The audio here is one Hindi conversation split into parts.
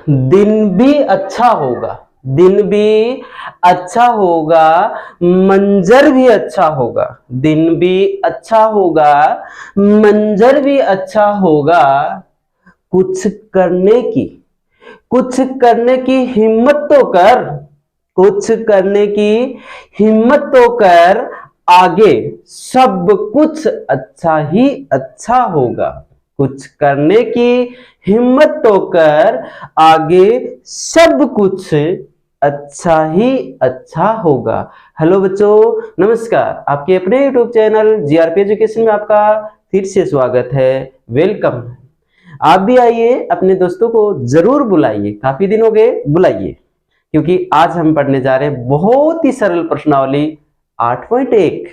दिन भी अच्छा होगा, दिन भी अच्छा होगा, मंजर भी अच्छा होगा, दिन भी अच्छा होगा, मंजर भी अच्छा होगा, कुछ करने की, कुछ करने की हिम्मत तो कर, कुछ करने की हिम्मत तो कर, आगे सब कुछ अच्छा ही अच्छा होगा। कुछ करने की हिम्मत तो कर, आगे सब कुछ अच्छा ही अच्छा होगा। हेलो बच्चों, नमस्कार। आपके अपने यूट्यूब चैनल जीआरपी एजुकेशन में आपका फिर से स्वागत है, वेलकम। आप भी आइए, अपने दोस्तों को जरूर बुलाइए, काफी दिन हो गए, बुलाइए, क्योंकि आज हम पढ़ने जा रहे हैं बहुत ही सरल प्रश्नावली 8.1,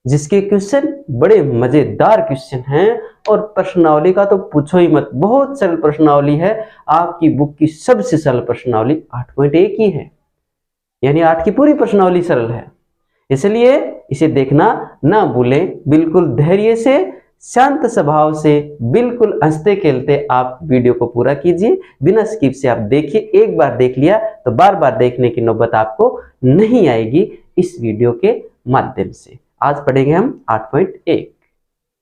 जिसके क्वेश्चन बड़े मजेदार क्वेश्चन हैं। और प्रश्नावली का तो पूछो ही मत, बहुत सरल प्रश्नावली है। आपकी बुक की सबसे सरल प्रश्नावली 8.1 ही है, यानी 8 की पूरी प्रश्नावली सरल है। इसलिए इसे देखना ना भूलें। बिल्कुल धैर्य से, शांत स्वभाव से, बिल्कुल हंसते खेलते आप वीडियो को पूरा कीजिए, बिना स्किप से आप देखिए। एक बार देख लिया तो बार बार देखने की नौबत आपको नहीं आएगी इस वीडियो के माध्यम से। आज पढ़ेंगे हम 8.1।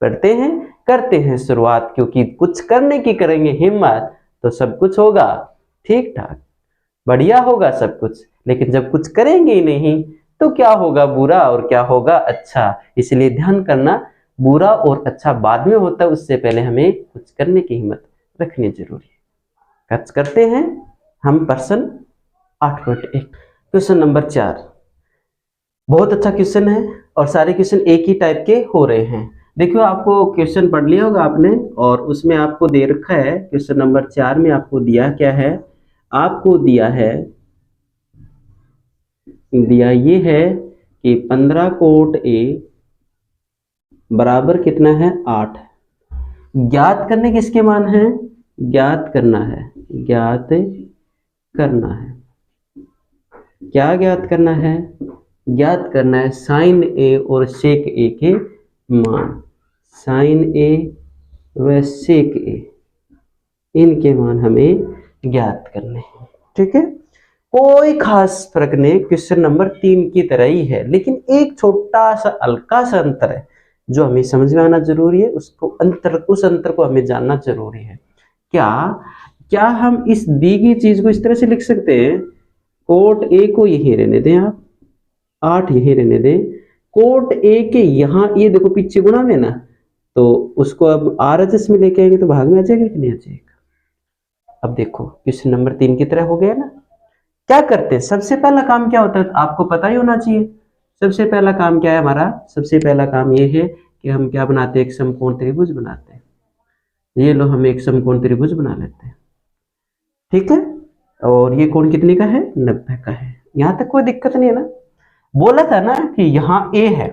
पढ़ते हैं, करते हैं शुरुआत, क्योंकि कुछ करने की करेंगे हिम्मत तो सब कुछ होगा ठीक ठाक, बढ़िया होगा सब कुछ। लेकिन जब कुछ करेंगे ही नहीं तो क्या होगा बुरा और क्या होगा अच्छा। इसलिए ध्यान करना, बुरा और अच्छा बाद में होता है, उससे पहले हमें कुछ करने की हिम्मत रखनी जरूरी है। कुछ करते हैं हम। प्रश्न 8.1, क्वेश्चन नंबर 4। बहुत अच्छा क्वेश्चन है और सारे क्वेश्चन एक ही टाइप के हो रहे हैं। देखो, आपको क्वेश्चन पढ़ लिया होगा आपने, और उसमें आपको दे रखा है क्वेश्चन नंबर 4 में आपको दिया क्या है, आपको दिया ये है कि 15 कोट ए बराबर कितना है 8। ज्ञात करने किसके मान है, ज्ञात करना है, ज्ञात करना है। क्या ज्ञात करना है, ज्ञात करना है साइन ए और सेक ए के मान। साइन ए व सेक ए, इनके मान हमें ज्ञात करने हैं। ठीक है, कोई खास फर्क नहीं, क्वेश्चन नंबर 3 की तरह ही है, लेकिन एक छोटा सा हल्का सा अंतर है जो हमें समझ में आना जरूरी है। उस अंतर को हमें जानना जरूरी है। क्या हम इस दी गई चीज को इस तरह से लिख सकते हैं, कोट ए को यही रहने दें, आप 8 यही रहने दें, कोट ए के यहाँ ये देखो पीछे गुणा में ना, तो उसको अब आरएचएस में लेके आएंगे तो भाग में आ जाएगा कि नहीं आ जाएगा। अब देखो क्वेश्चन नंबर 3 की तरह हो गया ना। क्या करते हैं, सबसे पहला काम क्या होता है आपको पता ही होना चाहिए। सबसे पहला काम क्या है हमारा, सबसे पहला काम ये है कि हम क्या बनाते हैं, एक समकोण त्रिभुज बनाते हैं। ये लो, हम एक समकोण त्रिभुज बना लेते हैं। ठीक है, और ये कोण कितने का है, 90 का है। यहां तक कोई दिक्कत नहीं है ना। बोला था ना कि यहाँ ए है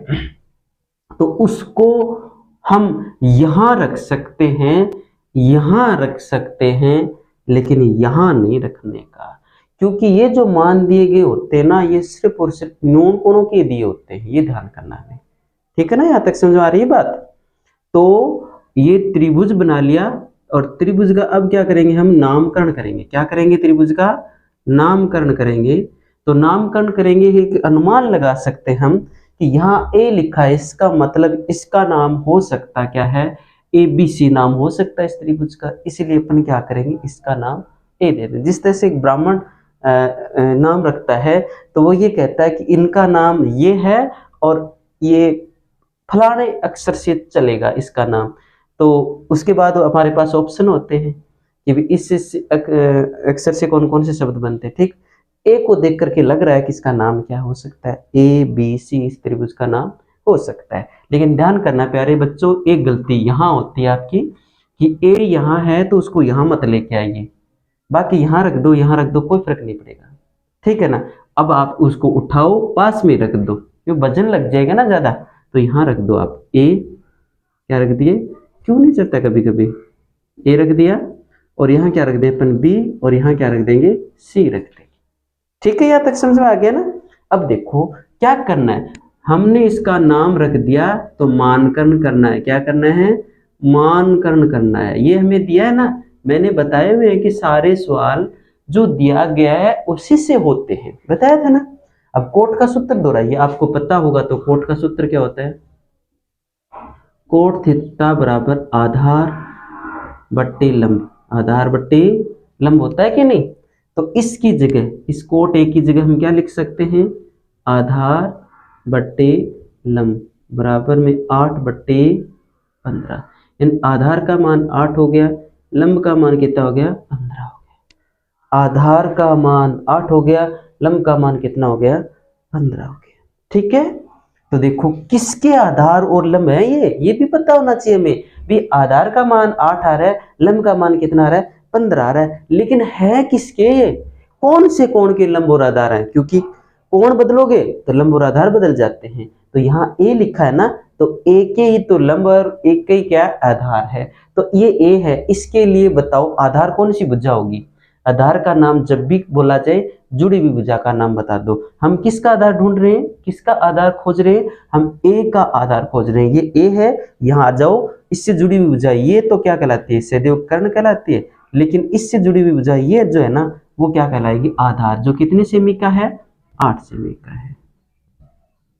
तो उसको हम यहां रख सकते हैं, यहां रख सकते हैं, लेकिन यहां नहीं रखने का, क्योंकि ये जो मान दिए गए होते हैं ना, ये सिर्फ और सिर्फ न्यून कोणों के दिए होते हैं, ये ध्यान करना है। ठीक है ना, यहां तक समझ आ रही है बात। तो ये त्रिभुज बना लिया, और त्रिभुज का अब क्या करेंगे, हम नामकरण करेंगे। क्या करेंगे, त्रिभुज का नामकरण करेंगे। तो नामकरण करेंगे, एक अनुमान लगा सकते हम कि यहाँ ए लिखा है, इसका मतलब इसका नाम हो सकता क्या है, ABC नाम हो सकता है इस त्रिभुज का। इसलिए अपन क्या करेंगे, इसका नाम ए दे दें। जिस तरह से एक ब्राह्मण नाम रखता है तो वो ये कहता है कि इनका नाम ये है और ये फलाने अक्षर से चलेगा इसका नाम। तो उसके बाद हमारे पास ऑप्शन होते हैं कि इस अक्षर से कौन कौन से शब्द बनते हैं। ठीक, ए को देख करके लग रहा है कि इसका नाम क्या हो सकता है, ABC इस त्रिभुज का नाम हो सकता है। लेकिन ध्यान करना प्यारे बच्चों, एक गलती यहाँ होती है आपकी कि ए यहाँ है तो उसको यहाँ मत लेके आइए, बाकी यहाँ रख दो, यहाँ रख दो, कोई फर्क नहीं पड़ेगा। ठीक है ना। अब आप उसको उठाओ, पास में रख दो, क्यों वजन लग जाएगा ना ज्यादा, तो यहाँ रख दो आप ए। क्या रख दिए, क्यों नहीं चलता कभी कभी, ए रख दिया, और यहाँ क्या रख दें अपन बी, और यहाँ क्या रख देंगे सी रख देंगे। ठीक है, यहाँ तक समझ में आ गया ना। अब देखो क्या करना है, हमने इसका नाम रख दिया तो मानकरण करना है। क्या करना है, मानकरण करना है। ये हमें दिया है ना, मैंने बताए हुए हैं कि सारे सवाल जो दिया गया है उसी से होते हैं, बताया था ना। अब कोट का सूत्र दोहराइए, आपको पता होगा तो कोट का सूत्र क्या होता है, कोट थीटा बराबर आधार बट्टे लंब, आधार बट्टे लंब होता है कि नहीं। तो इसकी जगह, इस कोट ए की जगह हम क्या लिख सकते हैं, आधार बट्टे लंब बराबर में 8/15। इन आधार का मान 8 हो गया, लंब का मान कितना हो गया, 15 हो गया। आधार का मान 8 हो गया, लंब का मान कितना हो गया, 15 हो गया। ठीक है, तो देखो किसके आधार और लंब है, ये भी पता होना चाहिए हमें भी। आधार का मान 8 आ रहा है, लंब का मान कितना आ रहा है, 15 आ रहा है, लेकिन है किसके, ये कौन से कोण के लंब और आधार हैं, क्योंकि कोण बदलोगे तो लंब और आधार बदल जाते हैं। तो यहाँ ए लिखा है ना, तो ए के ही तो लंब और एक के ही क्या आधार है, तो ये ए है। इसके लिए बताओ आधार कौन सी भुजा होगी, आधार का नाम जब भी बोला जाए जुड़ी हुई भुजा का नाम बता दो। हम किसका आधार ढूंढ रहे हैं, किसका आधार खोज रहे हैं, हम ए का आधार खोज रहे हैं। ये ए है, यहाँ आ जाओ, इससे जुड़ी हुई भुजा ये तो क्या कहलाती है, सदैव कर्ण कहलाती है, लेकिन इससे जुड़ी हुई भुजा ये जो है ना वो क्या कहलाएगी, आधार, जो कितने सेमी का है, 8 सेमी का है।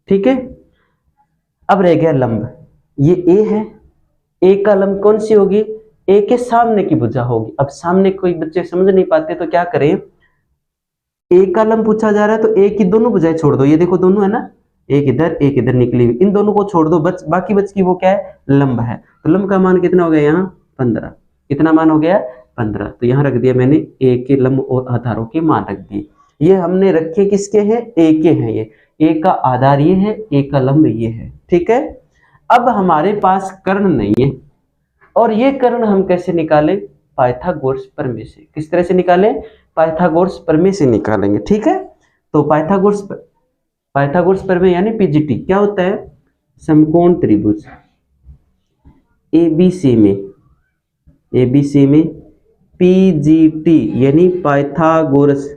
ठीक है, अब रह गया लंब, ये ए है, ए का लंब कौन सी होगी, ए के सामने की भुजा होगी। अब सामने कोई बच्चे समझ नहीं पाते तो क्या करें, ए का लंब पूछा जा रहा है तो ए की दोनों भुजाएं छोड़ दो, ये देखो दोनों है ना, एक इधर निकली हुई, इन दोनों को छोड़ दो, बाकी बच की वो क्या है, लंब है। तो लंब का मान कितना हो गया यहाँ 15, कितना मान हो गया 15। तो यहाँ रख दिया मैंने ए के लंब और आधारों के मान रख दिए। ये हमने रखे किसके हैं, ए के हैं, ये ए का आधार ये है, ए का लंब ये है। ठीक है, अब हमारे पास कर्ण नहीं है, और ये कर्ण हम कैसे निकालें, पाइथागोरस प्रमेय से। किस तरह से निकालें, पाइथागोरस प्रमेय से निकालेंगे। ठीक है, तो पाइथागोरस प्रमेय यानी पीजीटी क्या होता है, समकोण त्रिभुज एबीसी में पीजीटी यानी पाइथागोरस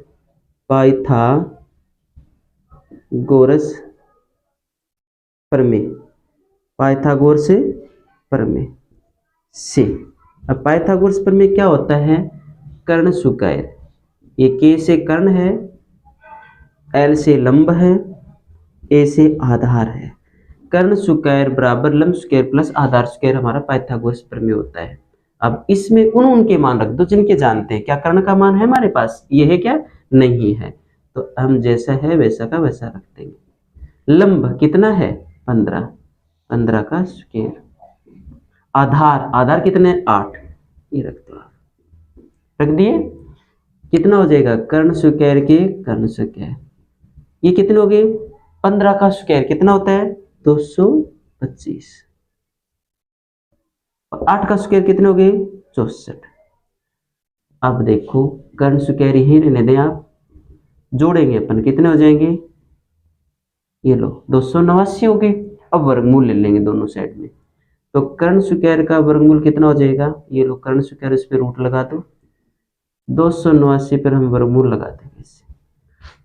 प्रमेय, पाइथागोरस प्रमेय से। अब पाइथागोरस प्रमेय क्या होता है, कर्ण सुकायर, ये के से कर्ण है, एल से लंब है, ए से आधार है। कर्ण स्क्वायर बराबर लंब स्क्वायर प्लस आधार स्क्वायर हमारा पाइथागोरस प्रमेय होता है। अब इसमें उनके मान रख दो जिनके जानते हैं। क्या कर्ण का मान है हमारे पास, ये है क्या, नहीं है, तो हम जैसा है वैसा का वैसा रख देंगे। लंब कितना है 15 का स्क्वायर, आधार कितने 8, ये रखते हैं, रख दिए। कितना हो जाएगा, कर्ण स्क्वायर के कर्ण स्क्वायर, ये कितने हो गए 15 का स्क्वायर कितना होता है 225, और 8 का स्क्वायर कितने हो गए 64। अब देखो कर्ण स्क्वायर यही रहने दें, आप जोड़ेंगे अपन कितने हो जाएंगे, ये लो 289 हो गए। अब वर्गमूल ले लेंगे दोनों साइड में, तो कर्ण स्क्वायर का वर्गमूल कितना हो जाएगा, ये लो कर्ण स्क्वायर, इस पे रूट लगा दो, 289 पर हम वर्गमूल लगा देंगे इससे,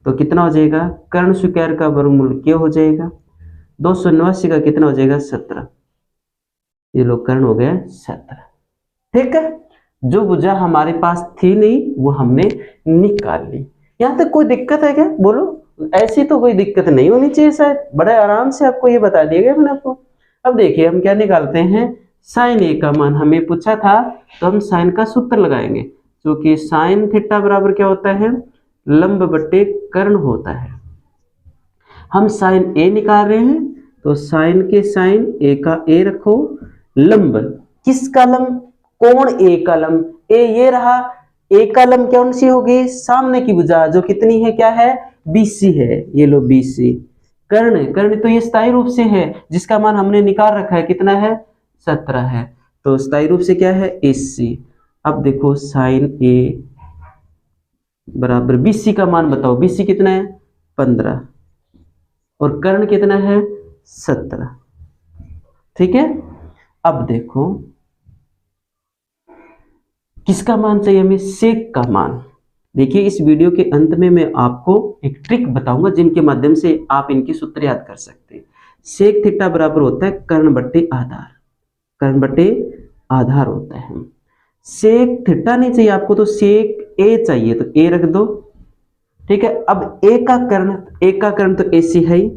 तो कितना हो जाएगा, कर्ण स्क्वायर का वर्गमूल क्या हो जाएगा, 289 का कितना हो जाएगा 17, ये लो कर्ण हो गया 17। ठीक है, जो भुजा हमारे पास थी नहीं वो हमने निकाल ली। यहाँ तक कोई दिक्कत है क्या, बोलो, ऐसी तो कोई दिक्कत नहीं होनी चाहिए शायद, बड़े आराम से आपको ये बता दिया गया मैंने आपको। अब देखिए हम क्या निकालते हैं, साइन ए का मान हमें पूछा था, तो हम साइन का सूत्र लगाएंगे, क्योंकि साइन थीटा बराबर क्या होता है, लंब बट्टे कर्ण होता है। हम साइन ए निकाल रहे हैं, तो साइन के साइन, ए का ए रखो, लंब किसका लंब, कोण ए का लंब, ए ये रहा, ए का लंब कौन सी होगी, सामने की भुजा जो कितनी है, क्या है बीसी है, ये लो बीसी। कर्ण तो ये स्थायी रूप से है, जिसका मान हमने निकाल रखा है, कितना है 17 है, तो स्थायी रूप से क्या है 80। अब देखो साइन ए बराबर बीसी का मान बताओ, बीसी कितना है 15 और कर्ण कितना है 17। ठीक है, अब देखो किसका मान चाहिए हमें, सेक का मान। देखिए इस वीडियो के अंत में मैं आपको एक ट्रिक बताऊंगा जिनके माध्यम से आप इनके सूत्र याद कर सकते हैं। सेक थीटा बराबर होता है कर्ण बट्टे आधार, कर्ण बट्टे आधार होता है। सेक थीटा नहीं चाहिए आपको, तो सेक ए चाहिए, तो ए रख दो। ठीक है, अब ए का कर्ण तो AC है ही।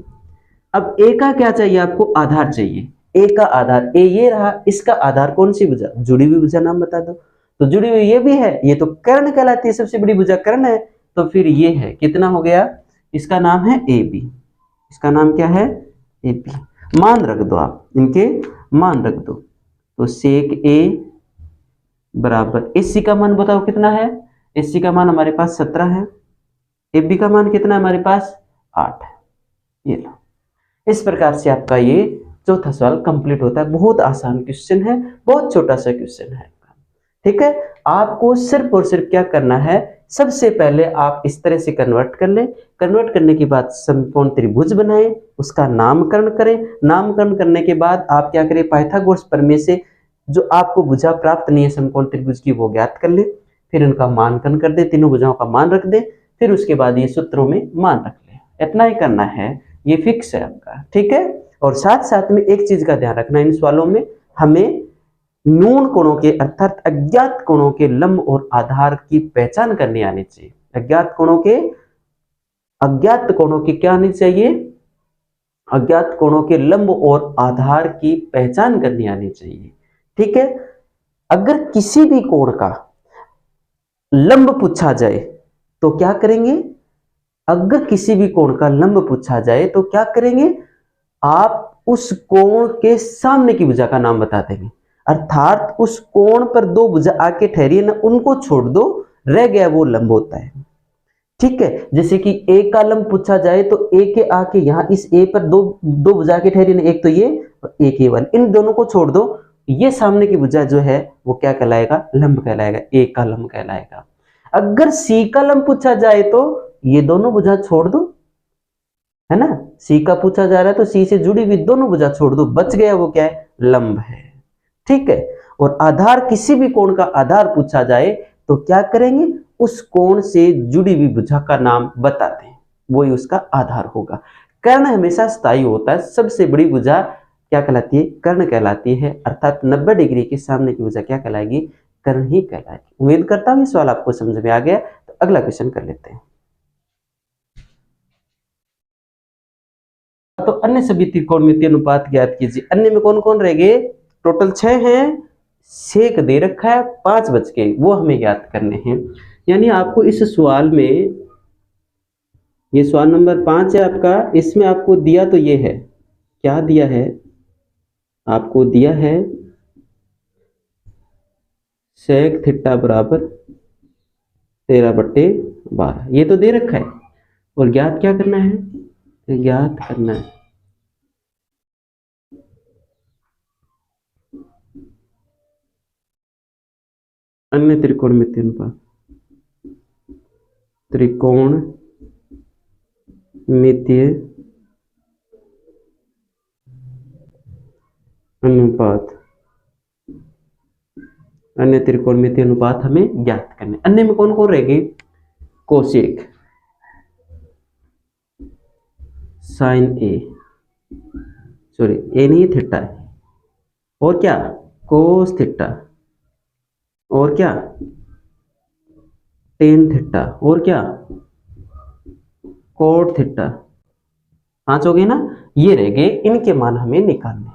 अब ए का क्या चाहिए आपको, आधार चाहिए। ए का आधार ए ये रहा, इसका आधार कौन सी भुजा, जुड़ी हुई भुजा नाम बता दो। तो जुड़ी हुई ये भी है, ये तो कर्ण कहलाती है, सबसे बड़ी भुजा कर्ण है। तो फिर ये है, कितना हो गया, इसका नाम है AB। इसका नाम क्या है, AB। मान रख दो आप, इनके मान रख दो। तो सेक A बराबर AC का मान बताओ कितना है, AC का मान हमारे पास 17 है, AB का मान कितना है हमारे पास 8 है। ये लो, इस प्रकार से आपका ये चौथा सवाल कंप्लीट होता है। बहुत आसान क्वेश्चन है, बहुत छोटा सा क्वेश्चन है। ठीक है, आपको सिर्फ और सिर्फ क्या करना है, सबसे पहले आप इस तरह से कन्वर्ट कर लें। कन्वर्ट करने के बाद समकोण त्रिभुज बनाएं, उसका नामकरण करें। नामकरण करने के बाद आप क्या करें, पाइथागोरस प्रमेय से जो आपको भुजा प्राप्त नहीं है समकोण त्रिभुज की, वो ज्ञात कर ले। फिर उनका मानकरण कर दे, तीनों भुजाओं का मान रख दे। फिर उसके बाद ये सूत्रों में मान रख ले। इतना ही करना है, ये फिक्स है आपका। ठीक है, और साथ साथ में एक चीज का ध्यान रखना, इन सवालों में हमें न्यून कोणों के अर्थात अज्ञात कोणों के लंब और आधार की पहचान करनी आनी चाहिए। अज्ञात कोणों के क्या आनी चाहिए, अज्ञात कोणों के लंब और आधार की पहचान करनी आनी चाहिए। ठीक है, अगर किसी भी कोण का लंब पूछा जाए तो क्या करेंगे, अगर किसी भी कोण का लंब पूछा जाए तो क्या करेंगे, आप उस कोण के सामने की भुजा का नाम बता देंगे। अर्थात उस कोण पर दो भुजा आके ठहरी है ना, उनको छोड़ दो, रह गया वो लंब होता है। ठीक है, जैसे कि ए का लंब पूछा जाए तो ए के आके यहां इस ए पर दो भुजा के ठहरी ना, एक तो ये और एक ये वाली, इन दोनों को छोड़ दो, ये सामने की भुजा जो है वो क्या कहलाएगा, लंब कहलाएगा, ए का लंब कहलाएगा। अगर सी का लंब पूछा जाए तो ये दोनों भुजा छोड़ दो, है ना, सी का पूछा जा रहा है तो सी से जुड़ी हुई दोनों भुजा छोड़ दो, बच गया वो क्या है, लंब है। ठीक है, और आधार, किसी भी कोण का आधार पूछा जाए तो क्या करेंगे, उस कोण से जुड़ी हुई भुजा का नाम बताते हैं, वही उसका आधार होगा। कर्ण हमेशा स्थायी होता है, सबसे बड़ी भुजा क्या कहलाती है, कर्ण कहलाती है। अर्थात 90 डिग्री के सामने की भुजा क्या कहलाएगी, कर्ण ही कहलाएगी। उम्मीद करता हूं ये सवाल आपको समझ में आ गया। तो अगला क्वेश्चन कर लेते हैं। तो अन्य सभी त्रिकोणमितीय अनुपात ज्ञात कीजिए। अन्य में कौन कौन रह गए, टोटल 6 हैं, सेक दे रखा है, 5 बच के, वो हमें ज्ञात करने हैं। यानी आपको इस सवाल में, ये सवाल नंबर 5 है आपका, इसमें आपको दिया तो ये है, क्या दिया है आपको, दिया है सेक थीटा बराबर 13/12, ये तो दे रखा है। और ज्ञात क्या करना है, ज्ञात करना है अन्य त्रिकोणमितीय अनुपात, त्रिकोणमितीय अनुपात, अन्य त्रिकोणमितीय अनुपात हमें ज्ञात करने। अन्य में कौन कौन रहेंगे, कोसेक, साइन ए, सॉरी ए नहीं थीटा है, और क्या कोस थीटा, और क्या टेन थीटा, और क्या कोट थीटा। 5 हो गए ना, ये रह गए, इनके मान हमें निकालने।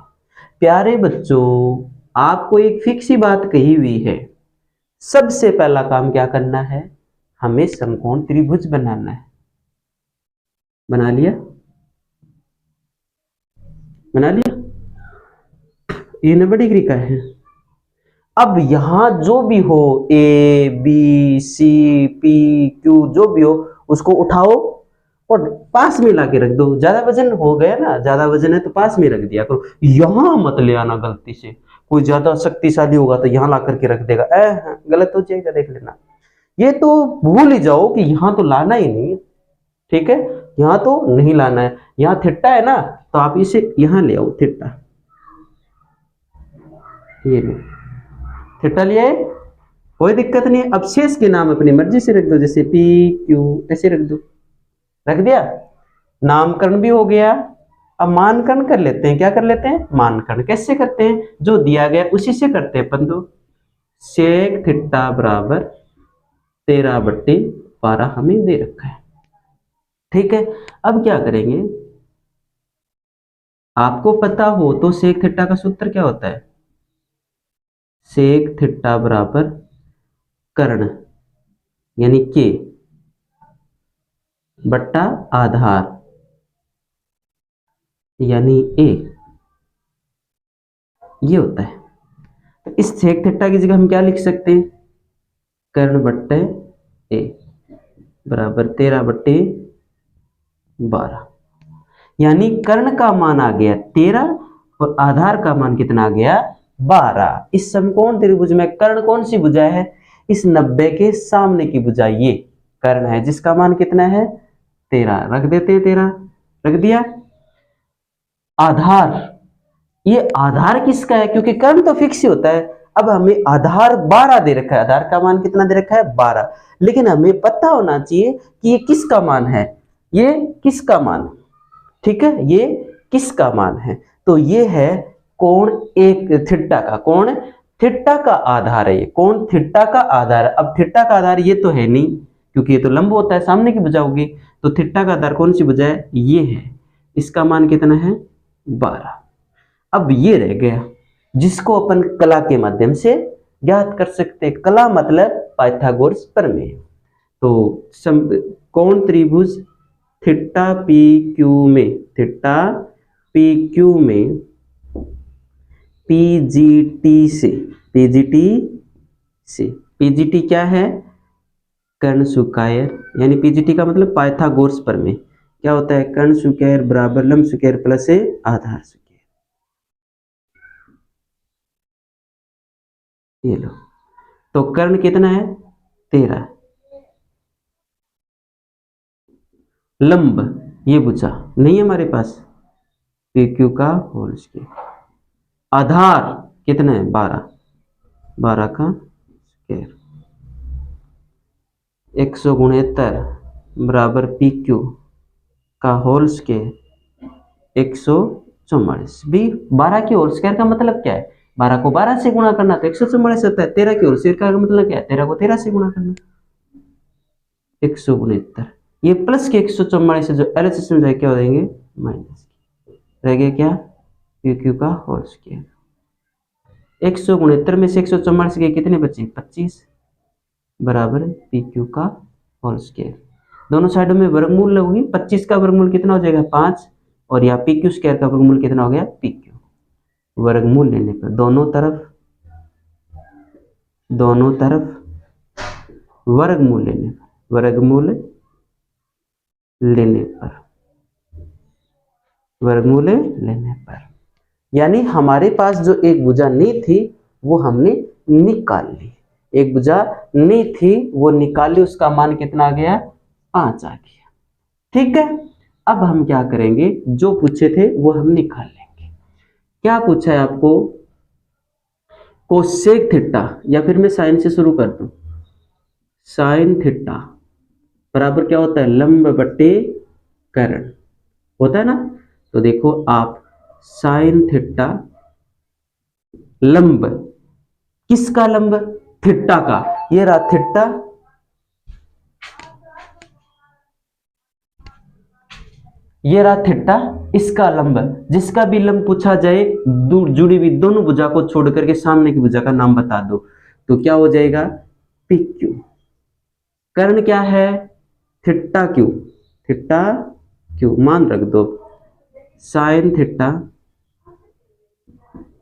प्यारे बच्चों, आपको एक फिक्स ही बात कही हुई है, सबसे पहला काम क्या करना है, हमें समकोण त्रिभुज बनाना है। बना लिया, बना लिया, ये 90 डिग्री का है। अब यहां जो भी हो, A B C P Q जो भी हो, उसको उठाओ और पास में लाके रख दो। ज्यादा वजन हो गया ना, ज्यादा वजन है तो पास में रख दिया करो, यहां मत ले आना गलती से। कोई ज्यादा शक्तिशाली होगा तो यहां ला करके रख देगा, गलत हो जाएगा, देख लेना। ये तो भूल ही जाओ कि यहां तो लाना ही नहीं, ठीक है, यहां तो नहीं लाना है। यहां थीटा है ना, तो आप इसे यहां ले आओ, थीटा, ये लो थीटा लिया है, कोई दिक्कत नहीं। अब शेष के नाम अपनी मर्जी से रख दो, जैसे पी क्यू ऐसे रख दो, रख दिया, नामकरण भी हो गया। अब मानकरण कर लेते हैं, क्या कर लेते हैं, मानकरण कैसे करते हैं, जो दिया गया उसी से करते हैं अपन तो। सेक थीटा बराबर 13/12 हमें दे रखा है। ठीक है, अब क्या करेंगे, आपको पता हो तो सेक थीटा का सूत्र क्या होता है, सेक थीटा बराबर कर्ण यानी के बट्टा आधार यानी ए, ये होता है। तो इस सेक थीटा की जगह हम क्या लिख सकते हैं, कर्ण बट्टे ए बराबर 13/12, यानी कर्ण का मान आ गया 13 और आधार का मान कितना आ गया 12। इस समकोण त्रिभुज में कर्ण कौन सी भुजा है, इस 90 के सामने की भुजा ये कर्ण है, जिसका मान कितना है 13, रख देते हैं 13, रख दिया। आधार, ये आधार किसका है, क्योंकि कर्ण तो फिक्स ही होता है। अब हमें आधार 12 दे रखा है, आधार का मान कितना दे रखा है 12, लेकिन हमें पता होना चाहिए कि ये किसका मान है, ये किसका मान, ठीक है, ये किसका मान है, तो ये है कोण एक थीटा का, कोण थीटा का आधार है, ये कोण थीटा का आधार। अब थीटा का आधार ये तो है नहीं, क्योंकि ये तो लंब होता है, सामने की भुजा होगी, तो थीटा का आधार कौन सी भुजा है, ये है, इसका मान कितना है 12। अब ये रह गया जिसको अपन कला के माध्यम से ज्ञात कर सकते हैं, कला मतलब पाइथागोरस प्रमेय। तो कोण त्रिभुज थीटा पी क्यू में, थीटा पी क्यू में पीजीटी से, पीजीटी से, पीजीटी क्या है, कर्ण स्क्वायर, यानी पीजीटी का मतलब पाइथागोरस प्रमेय क्या होता है, कर्ण स्क्वायर बराबर लंब स्क्वायर प्लस आधार स्क्वायर। ये लो, तो कर्ण कितना है 13, लंब ये भुजा नहीं है हमारे पास पी क्यू का होल स्क्वायर, आधार कितना है 12, 12 का स्क्वायर, 169 बराबर पी क्यू का होल स्क्वायर 144। भी 12 के होल स्क्वायर का मतलब क्या है, 12 को 12 से गुणा करना तो 144 होता है, 13 के होल स्क्वायर का मतलब क्या है, 13 को 13 से गुणा करना 169, ये प्लस के 144 से जो एलसीएम जाए क्या हो जाएंगे माइनस, रह गया क्या पी क्यू का होल स्क्वायर, 169 में से 144 के कितने बचे 25 बराबर पी क्यू का होल स्क्वायर, दोनों साइडों में वर्गमूल लगेगी, 25 का वर्गमूल कितना हो जाएगा 5, और यहाँ पी क्यू स्क्वायर का वर्गमूल कितना हो गया पी क्यू, वर्गमूल लेने पर दोनों तरफ वर्गमूल लेने पर, वर्गमूल लेने पर, यानी हमारे पास जो एक भुजा नहीं थी वो हमने निकाल ली, एक भुजा नहीं थी वो निकाली, उसका मान कितना आ गया 5 आ गया। ठीक है, अब हम क्या करेंगे, जो पूछे थे वो हम निकाल लेंगे। क्या पूछा है आपको, कोसेक थीटा, या फिर मैं साइन से शुरू कर दूं, साइन थीटा बराबर क्या होता है लंब बट्टे कर्ण होता है ना, तो देखो आप साइन थीटा लंब, किसका लंब थीटा का, ये रहा थीटा, ये रहा थीटा, इसका लंब, जिसका भी लंब पूछा जाए दूर जुड़ी हुई दोनों भुजा को छोड़ करके सामने की भुजा का नाम बता दो, तो क्या हो जाएगा पी क्यू, कर्ण क्या है थीटा क्यू, थीटा क्यू मान रख दो, साइन थीटा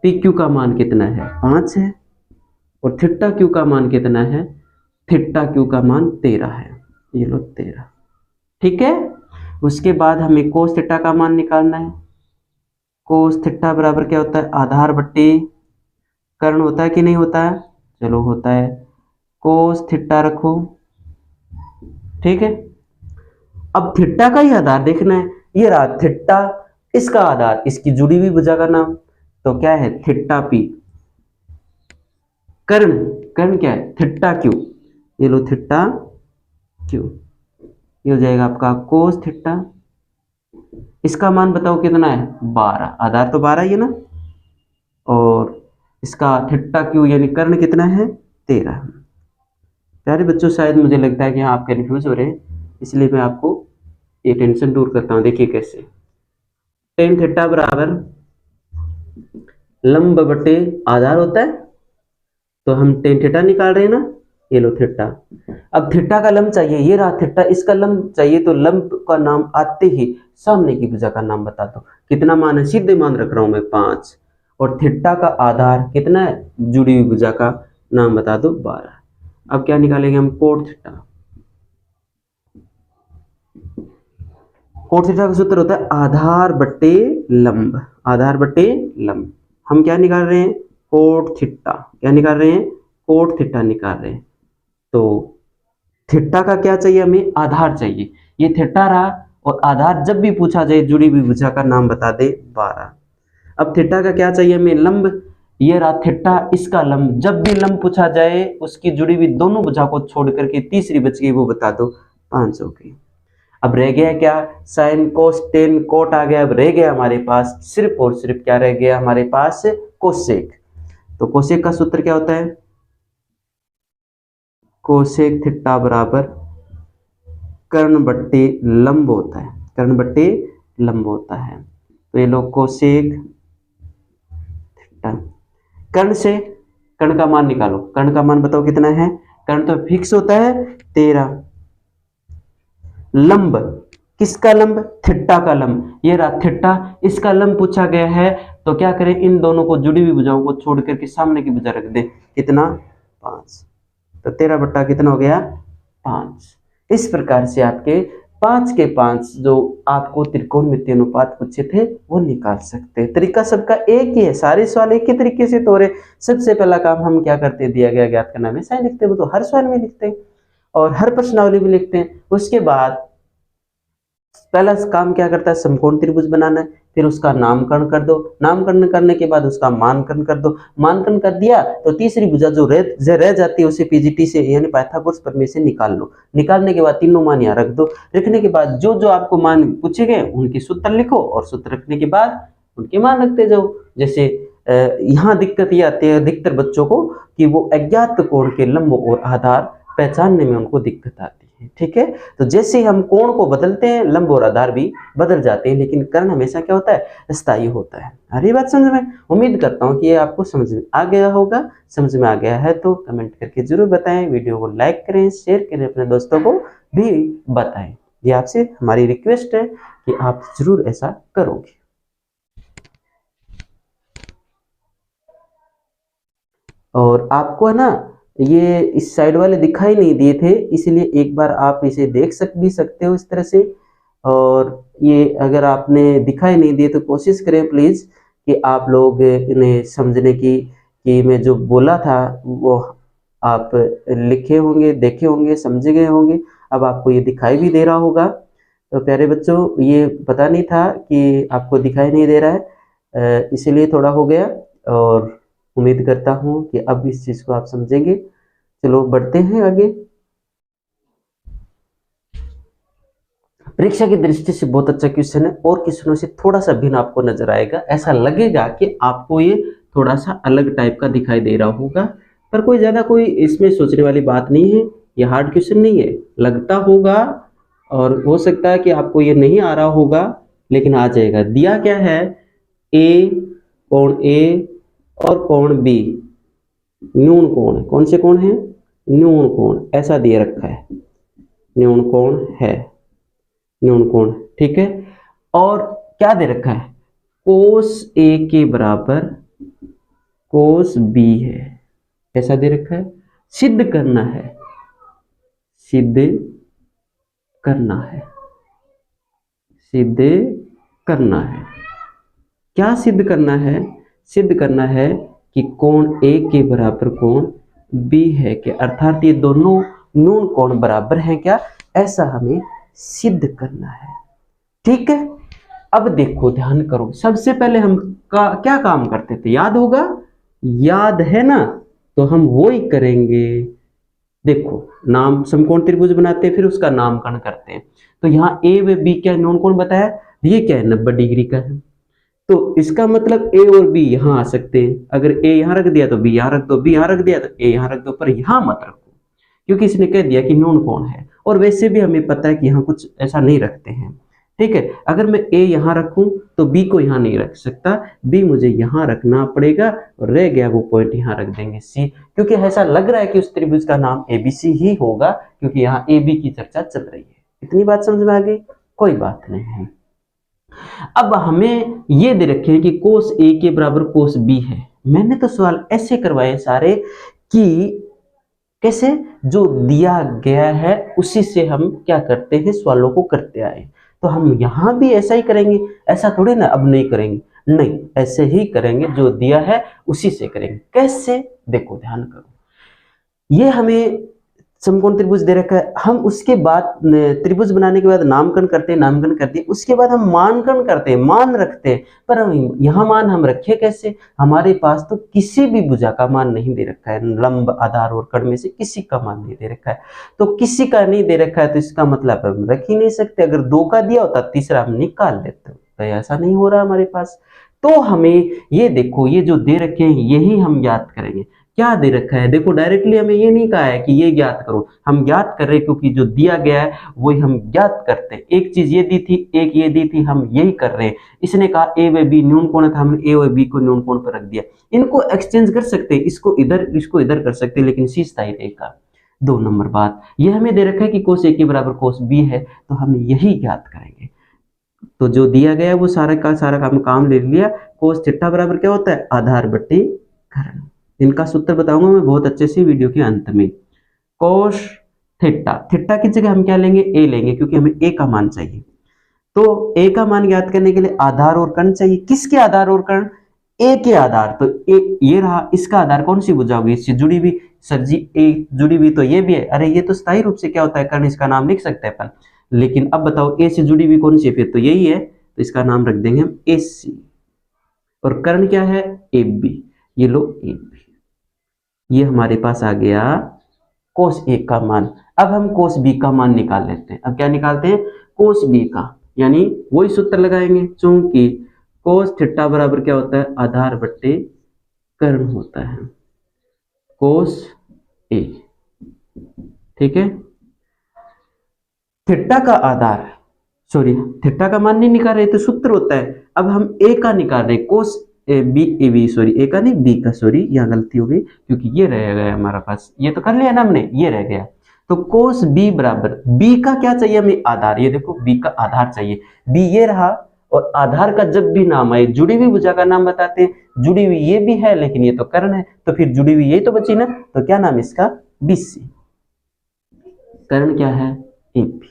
पी क्यू का मान कितना है 5 है, और थीटा क्यू का मान कितना है, थीटा क्यू का मान 13 है, ये लो 13। ठीक है, उसके बाद हमें कोस थीटा का मान निकालना है, कोस थीटा बराबर क्या होता है आधार बट्टे कर्ण होता है कि नहीं होता है, चलो होता है, कोस थीटा रखो। ठीक है, अब थीटा का ही आधार देखना है, ये रहा थीटा, इसका आधार इसकी जुड़ी हुई भुजा का नाम, तो क्या है थीटा पी, कर्ण, कर्ण क्या है थीटा क्यू, ये लो थीटा क्यू, ये हो जाएगा आपका कोस थीटा, इसका मान बताओ कितना है 12, आधार तो 12 ही है ना, और इसका थीटा क्यू यानी कर्ण कितना है 13। प्यारे बच्चों, शायद मुझे लगता है कि आप कंफ्यूज हो रहे हैं, इसलिए मैं आपको ये टेंशन दूर करता हूं। देखिए कैसे, टेन थीटा बराबर लंब बटे आधार होता है, तो हम टेन थीटा निकाल रहे हैं ना, ये लो थीटा। अब थीटा का लंब चाहिए, ये रहा थीटा, इसका लंब चाहिए, तो लंब का नाम आते ही सामने की भुजा का नाम बता दो। कितना मान है, सीधे मान रख रहा हूं मैं 5, और थीटा का आधार कितना है, जुड़ी हुई भुजा का नाम बता दो 12। अब क्या निकालेंगे हम, कोट थीटा। कोट थीटा का सूत्र होता है आधार बटे लंब, आधार बटे लंब। हम क्या निकाल रहे हैं, कोट थीटा। क्या निकाल रहे हैं, कोट थीटा निकाल रहे हैं। तो थीटा का क्या चाहिए हमें, आधार चाहिए। ये थीटा रहा, और आधार जब भी पूछा जाए जुड़ी हुई भुजा का नाम बता दे 12। अब थीटा का क्या चाहिए हमें, लंब। ये रहा थीटा, इसका लंब। जब भी लंब पूछा जाए उसकी जुड़ी हुई दोनों भुजा को छोड़ करके तीसरी बच गई, वो बता दो 5 हो गई। अब रह गया क्या, साइन कोस टेन कोट आ गया। अब रह गया हमारे पास सिर्फ और सिर्फ क्या रह गया हमारे पास, कोसेक। तो कोसेक का सूत्र क्या होता है, कोसेक थीटा बराबर कर्ण बट्टे लंब होता है, कर्ण बट्टे लंब होता है। तो ये लो कोसेक थीटा। कर्ण से कर्ण का मान निकालो, कर्ण का मान बताओ कितना है, कर्ण तो फिक्स होता है 13। लंब, किसका लंब, थीटा का लंब। ये रहा थीटा, इसका लंब पूछा गया है, तो क्या करें, इन दोनों को जुड़ी हुई भुजाओं को छोड़ करके सामने की भुजा रख दे। कितना, 5। तो 13 बट्टा कितना हो गया, 5। इस प्रकार से आपके 5 के 5 जो आपको त्रिकोणमितीय अनुपात पूछे थे वो निकाल सकते हैं। तरीका सबका एक ही है, सारे सवाल एक ही तरीके से तो रहे। सबसे पहला काम हम क्या करते हैं, दिया गया ज्ञात करना में साइन लिखते हैं, वो तो हर सवाल में लिखते हैं और हर प्रश्नावली में लिखते हैं। उसके बाद पहला काम क्या करता है, समकोण त्रिभुज बनाना है, फिर उसका नामकरण कर दो, नामकरण करने के बाद उसका मानकरण कर दो। मानकरण कर दिया तो तीसरी भुजा जो रह जाती है उसे पीजीटी से यानी पाइथागोरस प्रमेय से निकाल लो। निकालने के बाद तीनों मान यहाँ रख दो। रखने के बाद जो जो आपको मान पूछे गए उनके सूत्र लिखो, और सूत्र रखने के बाद उनके मान रखते जाओ। जैसे यहाँ दिक्कत ये आती है अधिकतर बच्चों को कि वो अज्ञात कोण के लंब और आधार पहचानने में उनको दिक्कत आती है। ठीक है, तो जैसे हम कोण को बदलते हैं लंब और आधार भी बदल जाते हैं, लेकिन कर्ण हमेशा क्या होता है, स्थायी होता है। अरे बात समझ में, उम्मीद करता हूँ कि ये आपको समझ में आ गया होगा। समझ में आ गया है तो कमेंट करके जरूर बताएं, वीडियो को लाइक करें, शेयर करें, अपने दोस्तों को भी बताएं। ये आपसे हमारी रिक्वेस्ट है कि आप जरूर ऐसा करोगे। और आपको है ना, ये इस साइड वाले दिखाई नहीं दिए थे, इसलिए एक बार आप इसे देख भी सकते हो इस तरह से। और ये अगर आपने दिखाई नहीं दिए तो कोशिश करें प्लीज कि आप लोग इन्हें समझने की, कि मैं जो बोला था वो आप लिखे होंगे, देखे होंगे, समझे गए होंगे। अब आपको ये दिखाई भी दे रहा होगा। तो प्यारे बच्चों, ये पता नहीं था कि आपको दिखाई नहीं दे रहा है, इसीलिए थोड़ा हो गया, और उम्मीद करता हूँ कि अब इस चीज को आप समझेंगे। चलो बढ़ते हैं आगे। परीक्षा की दृष्टि से बहुत अच्छा क्वेश्चन है, और क्वेश्चनों से थोड़ा सा भिन्न आपको नजर आएगा। ऐसा लगेगा कि आपको ये थोड़ा सा अलग टाइप का दिखाई दे रहा होगा, पर कोई ज्यादा कोई इसमें सोचने वाली बात नहीं है। ये हार्ड क्वेश्चन नहीं है, लगता होगा और हो सकता है कि आपको ये नहीं आ रहा होगा, लेकिन आ जाएगा। दिया क्या है, ए, कोण ए और कोण बी न्यून कोण है। कौन से कोण है, न्यून कोण, ऐसा दिए रखा है, न्यून कोण है, न्यून कोण। ठीक है, और क्या दे रखा है, कोस ए के बराबर कोस बी है, ऐसा दे रखा है। सिद्ध करना है, सिद्ध करना है, सिद्ध करना है। क्या सिद्ध करना है, सिद्ध करना है कि कोण ए के बराबर कोण बी है क्या, अर्थात ये दोनों न्यून कोण बराबर हैं क्या, ऐसा हमें सिद्ध करना है। ठीक है, अब देखो ध्यान करो, सबसे पहले हम क्या काम करते थे, याद होगा, याद है ना, तो हम वो ही करेंगे। देखो, नाम समकोण त्रिभुज बनाते हैं, फिर उसका नामकरण करते हैं। तो यहाँ ए व बी क्या न्यून कोण बताया, ये क्या है 90 डिग्री का है। तो इसका मतलब ए और बी यहाँ आ सकते हैं। अगर ए यहाँ रख दिया तो बी यहाँ रख दो, बी यहाँ रख दिया तो ए यहाँ रख दो, पर यहाँ मत रखो क्योंकि इसने कह दिया कि न्यून कोण है। और वैसे भी हमें पता है कि यहाँ कुछ ऐसा नहीं रखते हैं, ठीक है। अगर मैं ए यहाँ रखूं तो बी को यहाँ नहीं रख सकता, बी मुझे यहाँ रखना पड़ेगा और रह गया वो पॉइंट यहाँ रख देंगे सी, क्योंकि ऐसा लग रहा है कि उस त्रिभुज का नाम एबीसी ही होगा क्योंकि यहाँ ए बी की चर्चा चल रही है। इतनी बात समझ में आ गई? कोई बात नहीं है। अब हमें ये दे रखे हैं कि कोस ए के बराबर कोस बी है। मैंने तो सवाल ऐसे करवाए सारे कि कैसे, जो दिया गया है उसी से हम क्या करते हैं, सवालों को करते आए। तो हम यहां भी ऐसा ही करेंगे, ऐसा थोड़ी ना अब नहीं करेंगे, नहीं ऐसे ही करेंगे, जो दिया है उसी से करेंगे। कैसे, देखो ध्यान करो, ये हमें समकोण त्रिभुज दे रखा है, हम उसके बाद त्रिभुज बनाने के बाद नामकरण करते हैं, नामकरण करते हैं, उसके बाद हम मानकरण करते हैं, मान रखते हैं। पर हम यहाँ मान हम रखे कैसे, हमारे पास तो किसी भी भुजा का मान नहीं दे रखा है, लंब आधार और कर्ण में से किसी का मान नहीं दे रखा है। तो किसी का नहीं दे रखा है तो इसका मतलब हम रख ही नहीं सकते। अगर दो का दिया होता तीसरा हम निकाल लेते, तो ऐसा नहीं हो रहा हमारे पास। तो हमें ये देखो, ये जो दे रखे हैं यही हम ज्ञात करेंगे। क्या दे रखा है, देखो डायरेक्टली हमें ये नहीं कहा है कि ये ज्ञात करो, हम ज्ञात कर रहे हैं क्योंकि जो दिया गया है वही हम ज्ञात करते हैं। एक चीज ये दी थी, एक ये दी थी, हम यही कर रहे हैं। इसने कहा ए व बी न्यून कोण था, हमने ए व बी को न्यून कोण पर रख दिया। इनको एक्सचेंज कर सकते हैं, इसको इधर कर सकते हैं, लेकिन सी स्थायी रहेगा। 2 नंबर बात, ये हमें दे रखा है कि कोस ए के बराबर कोस बी है, तो हम यही ज्ञात करेंगे। तो जो दिया गया है वो सारा का सारा हम काम ले लिया। कोस थीटा बराबर क्या होता है, आधार बट्टे कर्ण। इनका सूत्र बताऊंगा मैं बहुत अच्छे से वीडियो के अंत में। कोस थीटा, थीटा की जगह हम क्या लेंगे, ए लेंगे, क्योंकि हमें ए का मान चाहिए। तो ए का मान ज्ञात करने के लिए आधार और कर्ण चाहिए। किसके आधार और कर्ण, ए के आधार। तो ए ये रहा, इसका आधार कौन सी भुजा होगी, इससे जुड़ी हुई। सर जी ए जुड़ी हुई तो ये भी है, अरे ये तो स्थायी रूप से क्या होता है, कर्ण, इसका नाम लिख सकते हैं अपन। लेकिन अब बताओ ए से जुड़ी हुई कौन सी है, फिर तो यही है, तो इसका नाम रख देंगे हम ए सी। और कर्ण क्या है, ए बी। ये लो ए बी, ये हमारे पास आ गया कोस ए का मान। अब हम कोस बी का मान निकाल लेते हैं। अब क्या निकालते हैं, कोस बी का, यानी वही सूत्र लगाएंगे, चूंकि कोस थीटा बराबर क्या होता है, आधार बट्टे कर्ण होता है, कोस ए, ठीक है। थीटा का आधार, सॉरी थीटा का मान नहीं निकाल रहे तो सूत्र होता है। अब हम ए का निकाल रहे, कोस बी, सॉरी ए का नहीं बी का, सॉरी यहाँ गलती हो गई क्योंकि ये रह गया हमारा पास, ये तो कर लिया ना हमने, ये रह गया। तो कोस बी बराबर, बी का क्या चाहिए हमें, आधार। ये देखो बी का आधार चाहिए, बी ये रहा। और आधार का जब भी नाम आए, जुड़ी हुई भुजा का नाम बताते हैं। जुड़ी हुई ये भी है लेकिन ये तो कर्ण है, तो फिर जुड़ी हुई यही तो बची ना, तो क्या नाम इसका, बीसी। कर्ण क्या है, एपी।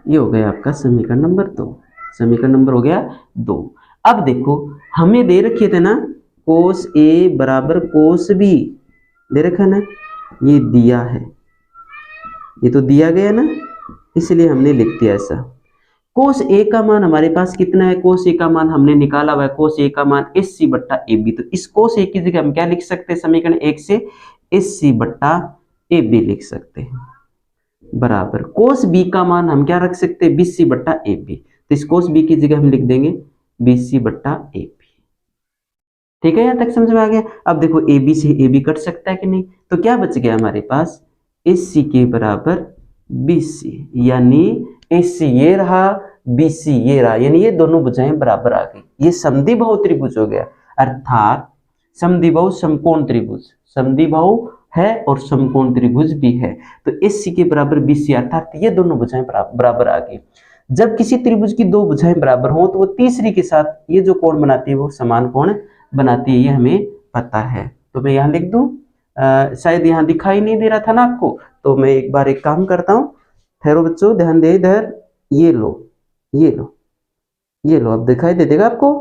ये हो गया आपका समीकरण नंबर 2। समीकरण नंबर हो गया 2। अब देखो हमें दे रखे थे ना, कोस ए बराबर कोस बी दे रखा ना, ये दिया है, ये तो दिया गया ना, इसलिए हमने लिख दिया ऐसा। कोस ए का मान हमारे पास कितना है, कोस ए का मान हमने निकाला हुआ है, कोस ए का मान एस सी बट्टा ए बी। तो इस कोस ए की जगह हम क्या लिख सकते हैं, समीकरण 1 से एस सी बट्टा ए बी लिख सकते हैं, बराबर कोस बी का मान हम क्या रख सकते हैं, बीसी बट्टा ए बी। तो इस कोस बी की जगह हम लिख देंगे बीसी बट्टा ए बी। ठीक है, यहां तक समझ में आ गया। अब देखो ए बी से ए बी कट सकता है कि नहीं, तो क्या बच गया हमारे पास, एस सी के बराबर बीसी, यानी एस सी ये रहा, बीसी ये रहा, यानी ये दोनों भुजाएं बराबर आ गई। ये समद्विबाहु त्रिभुज हो गया, अर्थात समद्विबाहु समकोण त्रिभुज, समद्विबाहु है और समकोण त्रिभुज भी है। तो एस सी के बराबर बीसी, अर्थात ये दोनों भुजाएं बराबर आ गई। जब किसी त्रिभुज की दो भुजाएं बराबर हो तो वो तीसरी के साथ ये जो कोण बनाती है वो समान कोण बनाती है, ये हमें पता है। तो मैं यहाँ लिख दूं, शायद यहाँ दिखाई नहीं दे रहा था ना आपको, तो मैं एक बार एक काम करता हूँ, ठहरो बच्चों ध्यान दे, इधर ये लो, ये लो, ये लो, अब दिखाई दे देगा आपको,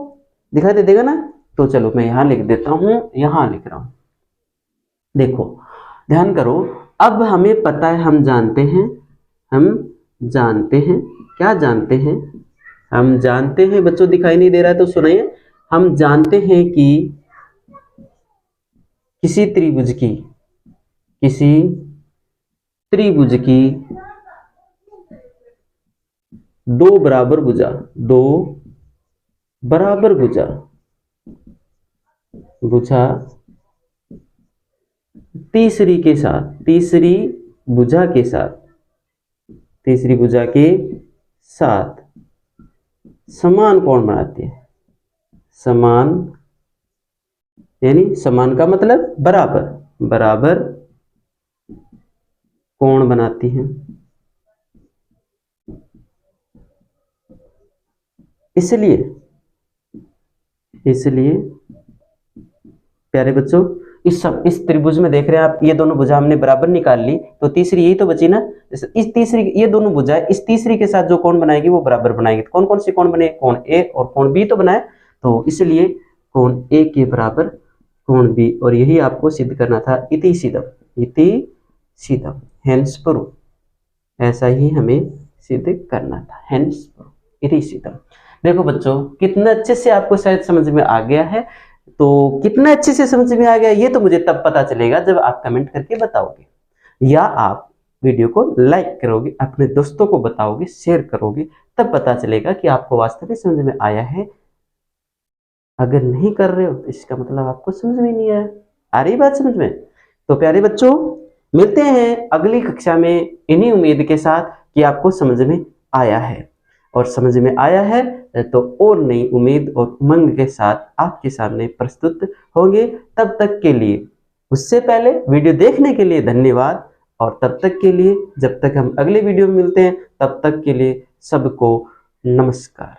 दिखाई दे देगा ना। तो चलो मैं यहाँ लिख देता हूँ, यहाँ लिख रहा हूँ, देखो ध्यान करो। अब हमें पता है, हम जानते हैं, हम जानते हैं, क्या जानते हैं, हम जानते हैं बच्चों, दिखाई नहीं दे रहा है तो सुनिए, हम जानते हैं कि किसी त्रिभुज की, किसी त्रिभुज की दो बराबर भुजा, दो बराबर भुजा, भुजा तीसरी के साथ, तीसरी भुजा के साथ, तीसरी भुजा के साथ समान कोण बनाती है। समान यानी समान का मतलब बराबर, बराबर कोण बनाती हैं। इसलिए, इसलिए प्यारे बच्चों इस त्रिभुज में देख रहे हैं आप, ये दोनों भुजा हमने बराबर निकाल ली, तो तीसरी यही तो बची ना। इस तीसरी, ये दोनों भुजा इस तीसरी के साथ जो कोण बनाएगी वो बराबर बनाएगी। तो कौन कौन से कोण बने, कोण ए और कोण बी तो बनाए, तो इसलिए कोण ए के बराबर कोण बी, और यही आपको सिद्ध करना था। इति सिद्धम, इति सिद्धम, हेंस प्रूव, ऐसा ही हमें सिद्ध करना था, हेंस प्रूव, इति सिद्धम। देखो बच्चों कितना अच्छे से आपको शायद समझ में आ गया है। तो कितना अच्छे से समझ में आ गया ये तो मुझे तब पता चलेगा जब आप कमेंट करके बताओगे, या आप वीडियो को लाइक करोगे, अपने दोस्तों को बताओगे, शेयर करोगे, तब पता चलेगा कि आपको वास्तव में समझ में आया है। अगर नहीं कर रहे हो तो इसका मतलब आपको समझ में नहीं आया। आ रही बात समझ में? तो प्यारे बच्चों मिलते हैं अगली कक्षा में इन्हीं उम्मीद के साथ कि आपको समझ में आया है, और समझ में आया है तो और नई उम्मीद और उमंग के साथ आपके सामने प्रस्तुत होंगे। तब तक के लिए, उससे पहले वीडियो देखने के लिए धन्यवाद, और तब तक के लिए, जब तक हम अगले वीडियो में मिलते हैं, तब तक के लिए सबको नमस्कार।